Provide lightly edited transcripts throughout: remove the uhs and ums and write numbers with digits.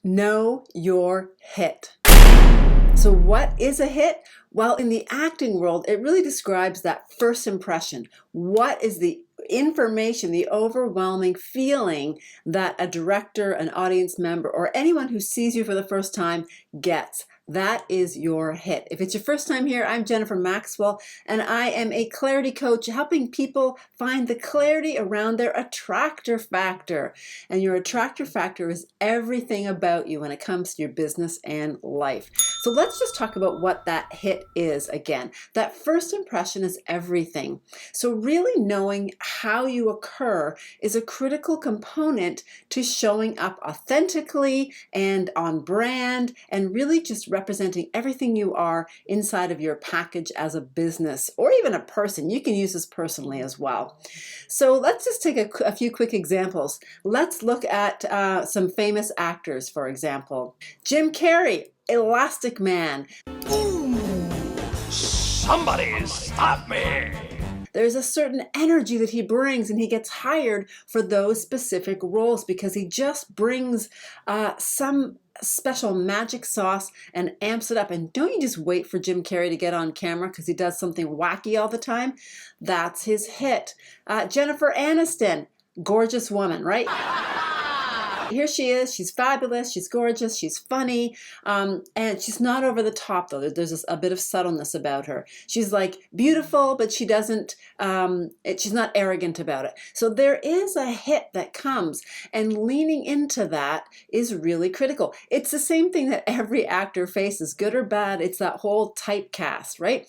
Know your hit. So what is a hit? Well, in the acting world, it really describes that first impression. What is the information, the overwhelming feeling that a director, an audience member, or anyone who sees you for the first time gets? That is your hit. If it's your first time here, I'm Jennifer Maxwell, and I am a clarity coach helping people find the clarity around their attractor factor. And your attractor factor is everything about you when it comes to your business and life. So let's just talk about what that hit is again. That first impression is everything. So really knowing how you occur is a critical component to showing up authentically and on brand and really just representing everything you are inside of your package as a business or even a person. You can use this personally as well. So let's just take a few quick examples. Let's look at some famous actors, for example. Jim Carrey, Elastic Man. Ooh, somebody stop me! There's a certain energy that he brings, and he gets hired for those specific roles because he just brings some special magic sauce and amps it up. And don't you just wait for Jim Carrey to get on camera because he does something wacky all the time? That's his hit. Jennifer Aniston, gorgeous woman, right? Here she is. She's fabulous. She's gorgeous. She's funny. And she's not over the top, though. There's a bit of subtleness about her. She's like beautiful, but she doesn't, she's not arrogant about it. So there is a hit that comes, and leaning into that is really critical. It's the same thing that every actor faces, good or bad. It's that whole typecast, right?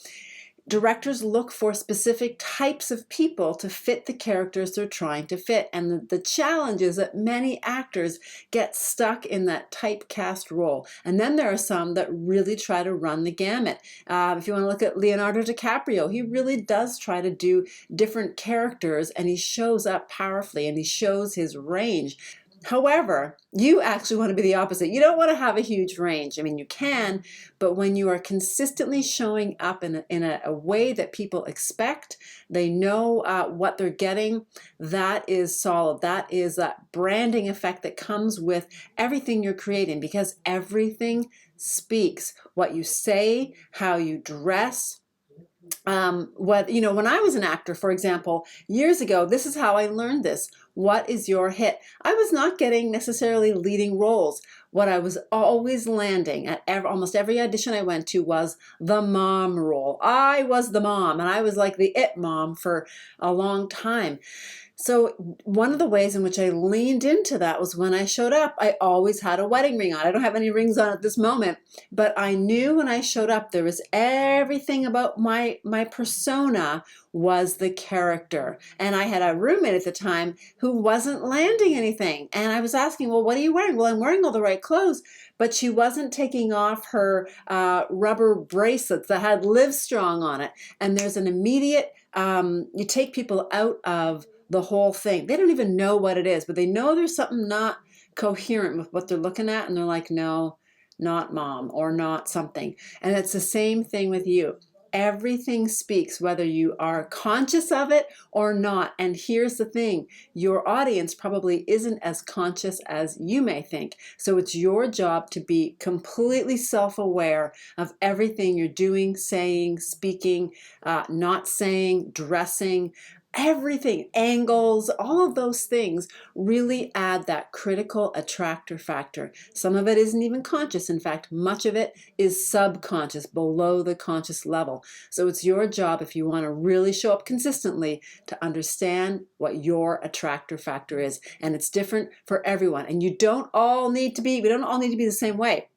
Directors look for specific types of people to fit the characters they're trying to fit. And the challenge is that many actors get stuck in that typecast role. And then there are some that really try to run the gamut. If you want to look at Leonardo DiCaprio, he really does try to do different characters, and he shows up powerfully and he shows his range. However, you actually want to be the opposite. You don't want to have a huge range. I mean, you can, but when you are consistently showing up in a way that people expect, they know what they're getting, that is solid. That is that branding effect that comes with everything you're creating, because everything speaks. What you say, how you dress, when I was an actor, for example, years ago, this is how I learned this. What is your hit? I was not getting necessarily leading roles. What I was always landing at almost every audition I went to was the mom role. I was the mom, and I was like the it mom for a long time. So one of the ways in which I leaned into that was when I showed up, I always had a wedding ring on. I don't have any rings on at this moment, but I knew when I showed up, there was everything about my persona was the character. And I had a roommate at the time who wasn't landing anything. And I was asking, well, what are you wearing? Well, I'm wearing all the right clothes. But she wasn't taking off her rubber bracelets that had Livestrong on it. And there's an immediate, you take people out of the whole thing. They don't even know what it is, but they know there's something not coherent with what they're looking at, and they're like, no, not mom, or not something. And it's the same thing with you. Everything speaks, whether you are conscious of it or not. And here's the thing, your audience probably isn't as conscious as you may think. So it's your job to be completely self-aware of everything you're doing, saying, speaking, not saying, dressing, everything, angles, all of those things really add that critical attractor factor. Some of it isn't even conscious. In fact, much of it is subconscious, below the conscious level. So it's your job, if you want to really show up consistently, to understand what your attractor factor is. And it's different for everyone. And we don't all need to be the same way.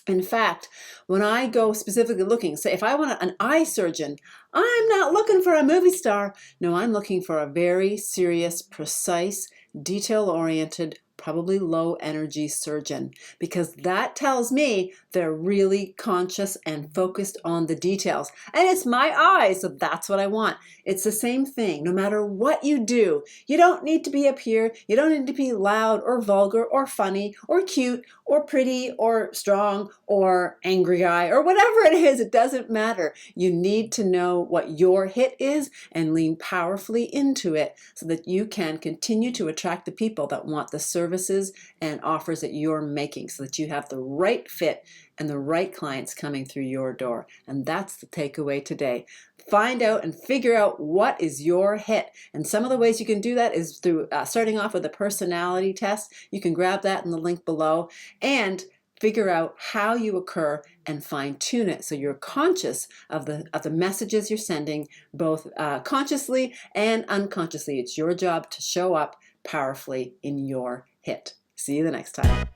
In fact, when I go specifically looking, say if I want an eye surgeon, I'm not looking for a movie star. No, I'm looking for a very serious, precise, detail-oriented, probably low energy surgeon, because that tells me they're really conscious and focused on the details. And it's my eyes, so that's what I want. It's the same thing. No matter what you do, you don't need to be up here. You don't need to be loud or vulgar or funny or cute or pretty or strong or angry guy or whatever it is. It doesn't matter. You need to know what your hit is and lean powerfully into it so that you can continue to attract the people that want the service services and offers that you're making so that you have the right fit and the right clients coming through your door. And that's the takeaway today. Find out and figure out what is your hit. And some of the ways you can do that is through starting off with a personality test. You can grab that in the link below and figure out how you occur and fine-tune it so you're conscious of the messages you're sending, both consciously and unconsciously. It's your job to show up powerfully in your hit. See you the next time.